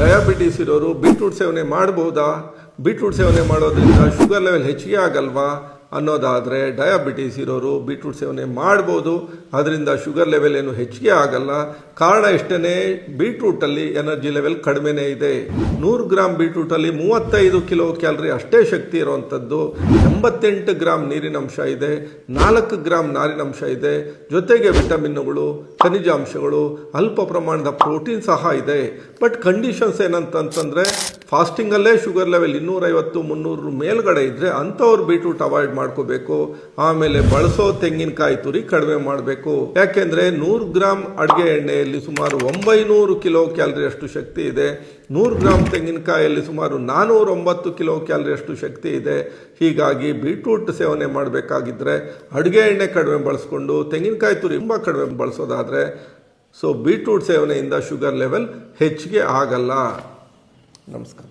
Diabetes ಇರೋರು beetroot ಸೇವನೆ ಮಾಡಬಹುದಾ? ಬೀಟ್ರೂಟ್ ಸೇವನೆ ಮಾಡೋದ್ರಿಂದ ಶುಗರ್ ಲೆವೆಲ್ ಹೆಚ್ಚಿಗೆ ಆಗಲ್ವಾ ಅನ್ನೋದಾದರೆ, ಡಯಾಬಿಟೀಸ್ ಇರೋರು ಬೀಟ್ರೂಟ್ ಸೇವನೆ ಮಾಡ್ಬೋದು, ಅದರಿಂದ ಶುಗರ್ ಲೆವೆಲ್ ಏನು ಹೆಚ್ಚಿಗೆ ಆಗಲ್ಲ. ಕಾರಣ ಇಷ್ಟೇ, ಬೀಟ್ರೂಟಲ್ಲಿ ಎನರ್ಜಿ ಲೆವೆಲ್ ಕಡಿಮೆನೇ ಇದೆ. 100 ಗ್ರಾಮ್ ಬೀಟ್ರೂಟಲ್ಲಿ 35 ಕಿಲೋ ಕ್ಯಾಲರಿ ಅಷ್ಟೇ ಶಕ್ತಿ ಇರುವಂಥದ್ದು. 88 ಗ್ರಾಮ್ ನೀರಿನಂಶ ಇದೆ, 4 ಗ್ರಾಮ್ ನಾರಿನಂಶ ಇದೆ, ಜೊತೆಗೆ ವಿಟಮಿನ್ಗಳು, ಖನಿಜಾಂಶಗಳು, ಅಲ್ಪ ಪ್ರಮಾಣದ ಪ್ರೋಟೀನ್ ಸಹ ಇದೆ. ಬಟ್ ಕಂಡೀಷನ್ಸ್ ಏನಂತಂದರೆ, ಫಾಸ್ಟಿಂಗಲ್ಲೇ ಶುಗರ್ ಲೆವೆಲ್ 250-300 ಮೇಲ್ಗಡೆ ಇದ್ದರೆ ಅಂಥವ್ರು ಬೀಟ್ರೂಟ್ ಅವಾಯ್ಡ್ ಮಾಡ್ಕೋಬೇಕು. ಆಮೇಲೆ ಬಳಸೋ ತೆಂಗಿನಕಾಯಿ ತುರಿ ಕಡಿಮೆ ಮಾಡಬೇಕು. ಯಾಕೆಂದರೆ 100 ಗ್ರಾಮ್ ಅಡುಗೆ ಎಣ್ಣೆಯಲ್ಲಿ ಸುಮಾರು 900 ಕಿಲೋ ಕ್ಯಾಲರಿ ಅಷ್ಟು ಶಕ್ತಿ ಇದೆ. 100 ಗ್ರಾಮ್ ತೆಂಗಿನಕಾಯಲ್ಲಿ ಸುಮಾರು 409 ಕಿಲೋ ಕ್ಯಾಲರಿ ಅಷ್ಟು ಶಕ್ತಿ ಇದೆ. ಹೀಗಾಗಿ ಬೀಟ್ರೂಟ್ ಸೇವನೆ ಮಾಡಬೇಕಾಗಿದ್ದರೆ ಅಡುಗೆ ಎಣ್ಣೆ ಕಡಿಮೆ ಬಳಸ್ಕೊಂಡು ತೆಂಗಿನಕಾಯಿ ತುರಿ ತುಂಬ ಕಡಿಮೆ ಬಳಸೋದಾದರೆ ಬೀಟ್ರೂಟ್ ಸೇವನೆಯಿಂದ ಶುಗರ್ ಲೆವೆಲ್ ಹೆಚ್ಚಿಗೆ ಆಗಲ್ಲ. ನಮಸ್ಕಾರ.